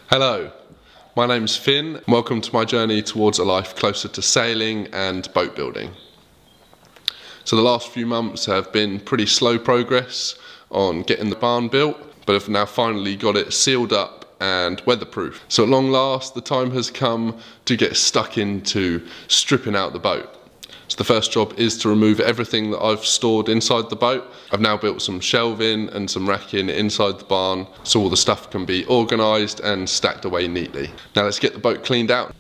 Hello, my name's Finn. Welcome to my journey towards a life closer to sailing and boat building. So the last few months have been pretty slow progress on getting the barn built, but I've now finally got it sealed up and weatherproof. So at long last, the time has come to get stuck into stripping out the boat. So the first job is to remove everything that I've stored inside the boat. I've now built some shelving and some racking inside the barn so all the stuff can be organised and stacked away neatly. Now let's get the boat cleaned out.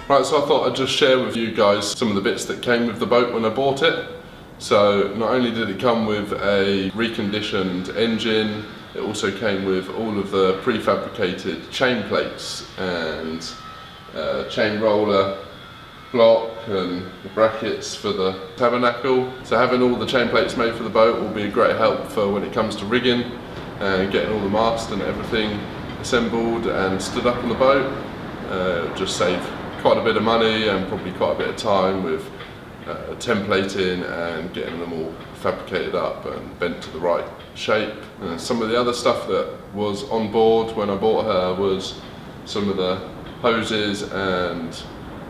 Right, so I thought I'd just share with you guys some of the bits that came with the boat when I bought it. So not only did it come with a reconditioned engine, it also came with all of the prefabricated chain plates and chain roller block and the brackets for the tabernacle. So having all the chain plates made for the boat will be a great help for when it comes to rigging and getting all the mast and everything assembled and stood up on the boat. It'll just save quite a bit of money and probably quite a bit of time with templating and getting them all fabricated up and bent to the right shape. And some of the other stuff that was on board when I bought her was some of the hoses and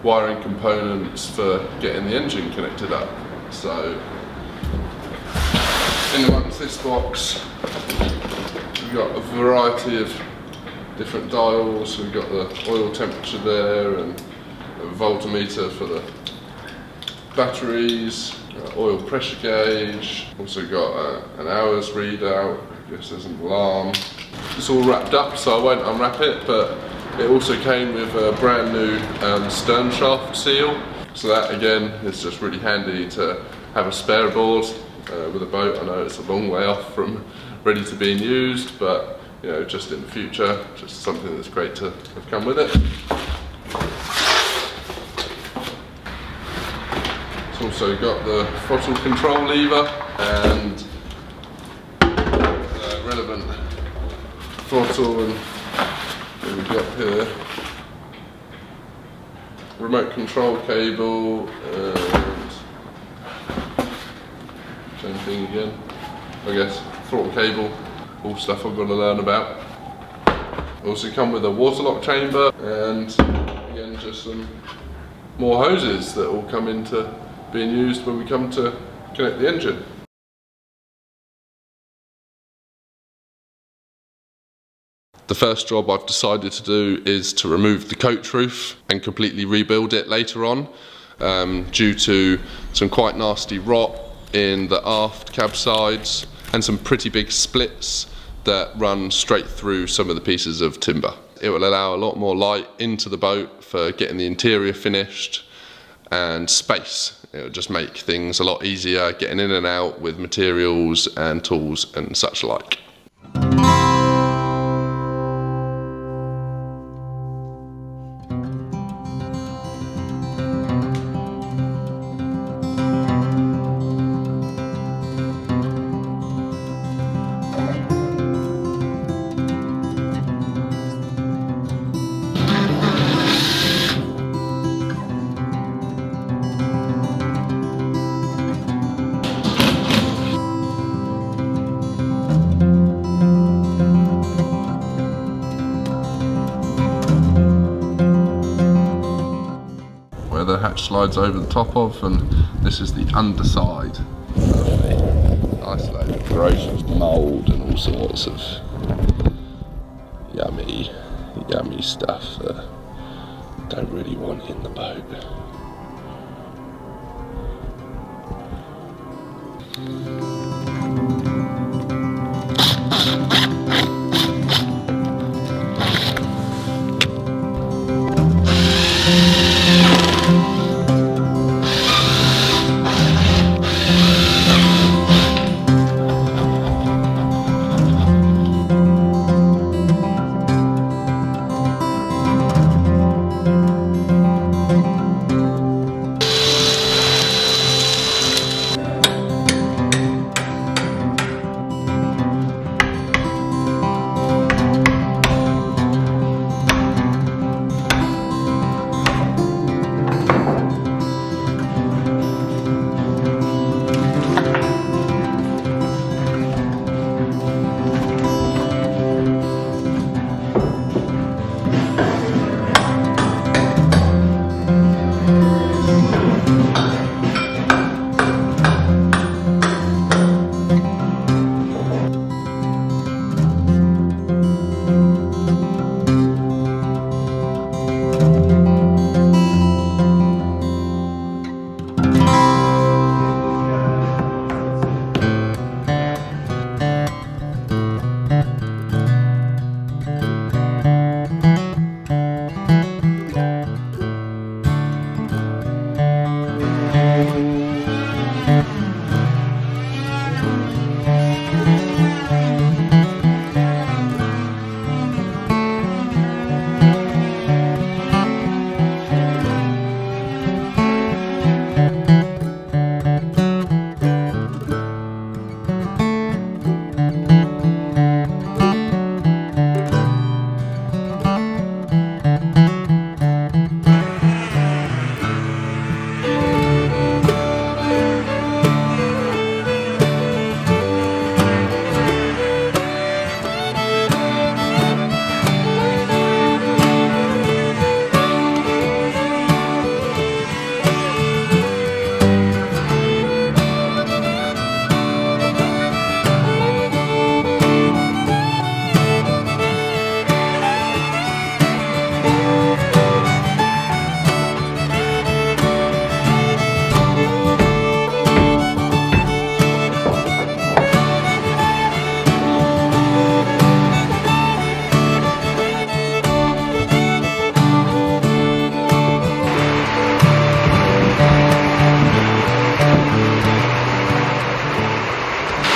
wiring components for getting the engine connected up. So in amongst this box we've got a variety of different dials. We've got the oil temperature there and a voltmeter for the batteries, oil pressure gauge, also got an hours readout, I guess there's an alarm. It's all wrapped up so I won't unwrap it, but it also came with a brand new stern shaft seal, so that again is just really handy to have a spare aboard with a boat. I know it's a long way off from ready to being used, but you know, just in the future, just something that's great to have come with it. Also got the throttle control lever and relevant throttle, and what we've got here, remote control cable, and same thing again, I guess, throttle cable, all stuff I've got to learn about. Also come with a waterlock chamber and again just some more hoses that will come into being used when we come to connect the engine. The first job I've decided to do is to remove the coach roof and completely rebuild it later on, due to some quite nasty rot in the aft cab sides and some pretty big splits that run straight through some of the pieces of timber. It will allow a lot more light into the boat for getting the interior finished and space. It will just make things a lot easier getting in and out with materials and tools and such like. The hatch slides over the top of, and this is the underside of the isolated growth of mould and all sorts of yummy stuff that I don't really want in the boat.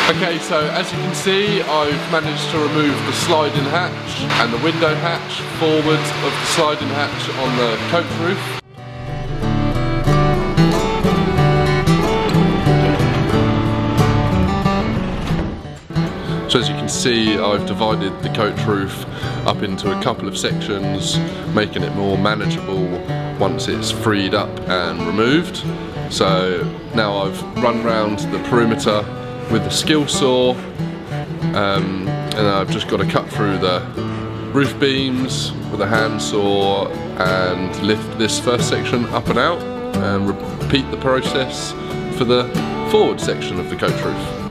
Okay, so as you can see, I've managed to remove the sliding hatch and the window hatch forward of the sliding hatch on the coach roof. So as you can see, I've divided the coach roof up into a couple of sections, making it more manageable once it's freed up and removed. So now I've run round the perimeter with a skill saw, and I've just got to cut through the roof beams with a handsaw and lift this first section up and out, and repeat the process for the forward section of the coach roof.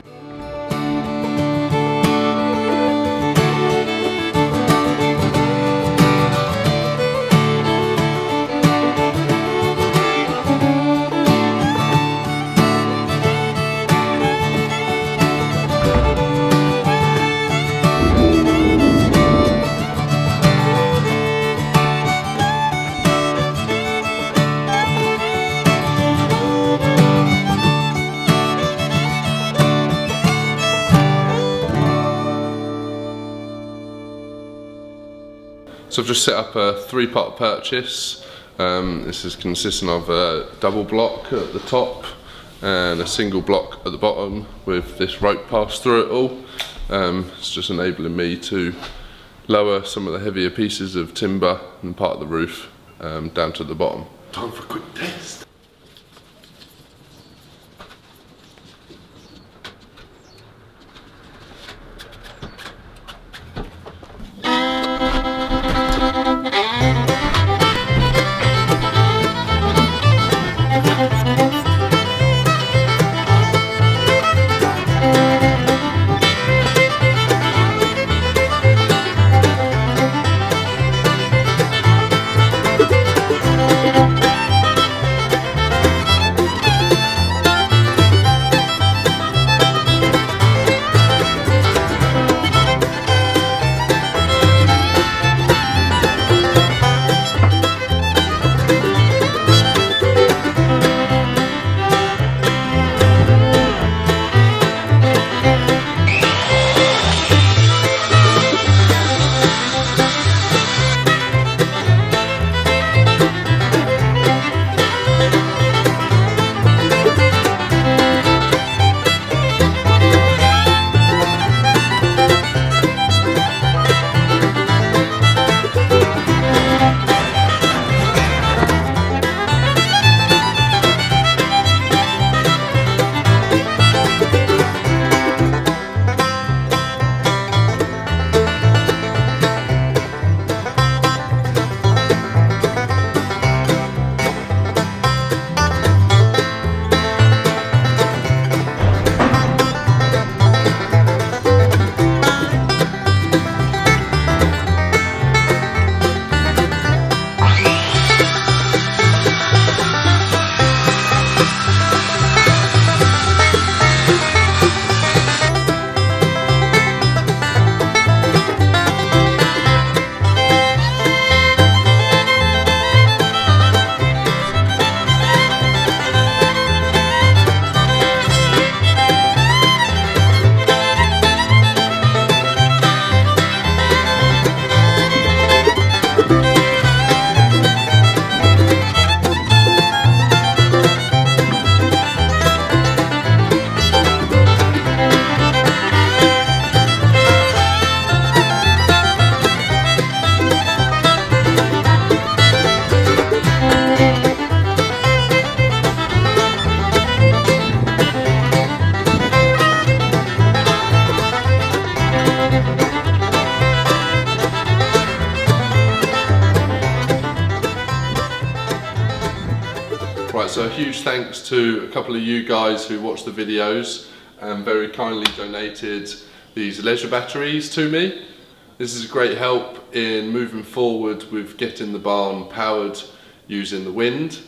So I've just set up a 3-part purchase. This is consisting of a double block at the top and a single block at the bottom with this rope passed through it all. It's just enabling me to lower some of the heavier pieces of timber and part of the roof down to the bottom. Time for a quick test. Right, so a huge thanks to a couple of you guys who watched the videos and very kindly donated these leisure batteries to me. This is a great help in moving forward with getting the barn powered using the wind.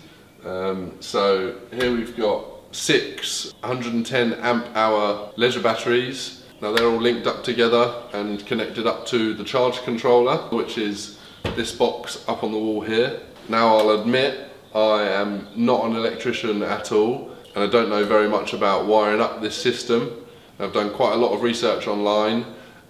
So here we've got 6 110 amp hour leisure batteries. Now they're all linked up together and connected up to the charge controller, which is this box up on the wall here. Now I'll admit I am not an electrician at all, and I don't know very much about wiring up this system. I've done quite a lot of research online,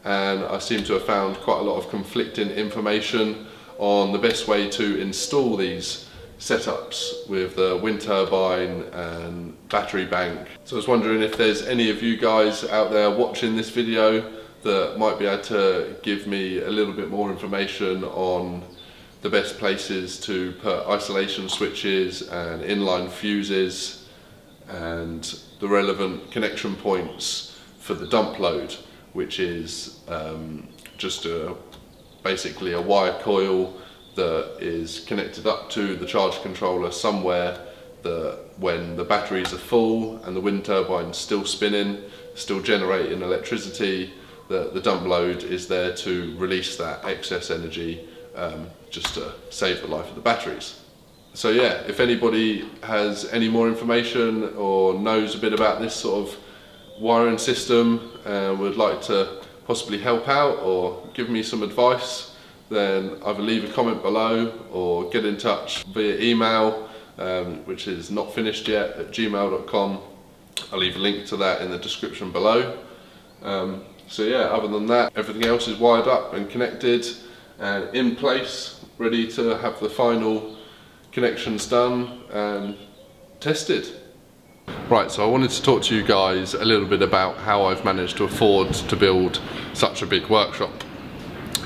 and I seem to have found quite a lot of conflicting information on the best way to install these setups with the wind turbine and battery bank. So I was wondering if there's any of you guys out there watching this video that might be able to give me a little bit more information on the best places to put isolation switches and inline fuses and the relevant connection points for the dump load which is just basically a wire coil that is connected up to the charge controller somewhere, that when the batteries are full and the wind turbine's still spinning, still generating electricity, the dump load is there to release that excess energy just to save the life of the batteries. So yeah, if anybody has any more information or knows a bit about this sort of wiring system and would like to possibly help out or give me some advice, then either leave a comment below or get in touch via email, which is knotfinnishedyet@gmail.com. I'll leave a link to that in the description below. So yeah, other than that, everything else is wired up and connected and in place, ready to have the final connections done and tested. Right, so I wanted to talk to you guys a little bit about how I've managed to afford to build such a big workshop.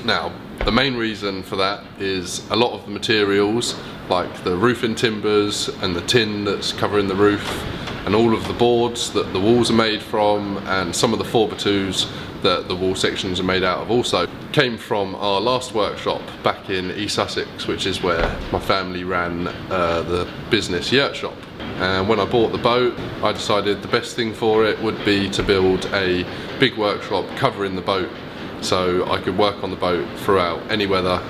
Now, the main reason for that is a lot of the materials, like the roofing timbers and the tin that's covering the roof, and all of the boards that the walls are made from, and some of the 4x2s that the wall sections are made out of also, came from our last workshop back in East Sussex, which is where my family ran the business yurt shop. And when I bought the boat, I decided the best thing for it would be to build a big workshop covering the boat, so I could work on the boat throughout any weather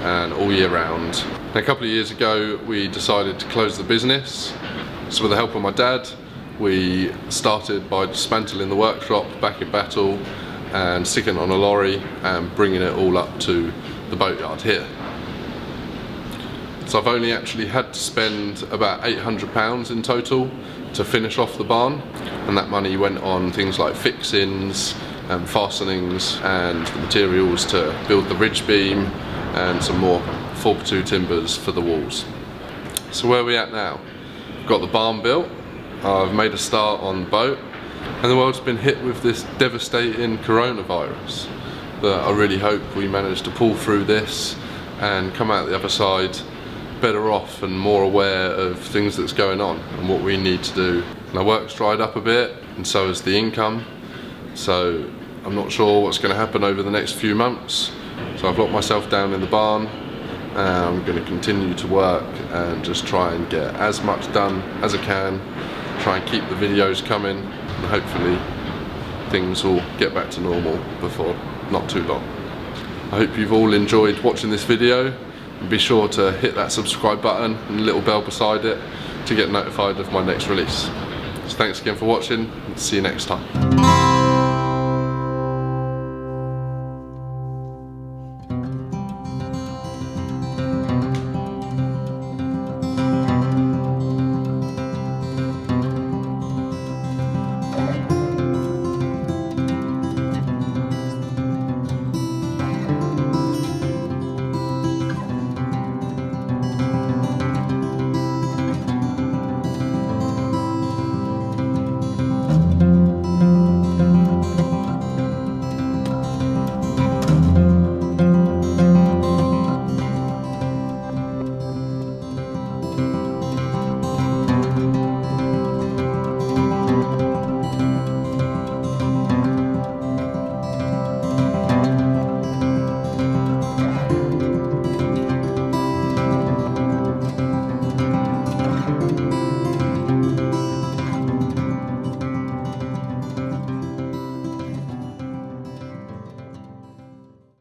and all year round. And a couple of years ago we decided to close the business, so with the help of my dad we started by dismantling the workshop back in Battle and sticking it on a lorry and bringing it all up to the boatyard here. So I've only actually had to spend about £800 in total to finish off the barn, and that money went on things like fixings and fastenings and the materials to build the ridge beam and some more 4x2 timbers for the walls. So where are we at now? We've got the barn built, I've made a start on the boat, and the world's been hit with this devastating coronavirus that I really hope we manage to pull through this and come out the other side better off and more aware of things that's going on and what we need to do. My work's dried up a bit and so has the income, so I'm not sure what's going to happen over the next few months. So I've locked myself down in the barn and I'm going to continue to work and just try and get as much done as I can, try and keep the videos coming, and hopefully things will get back to normal before not too long. I hope you've all enjoyed watching this video, and be sure to hit that subscribe button and the little bell beside it to get notified of my next release. So thanks again for watching, and see you next time.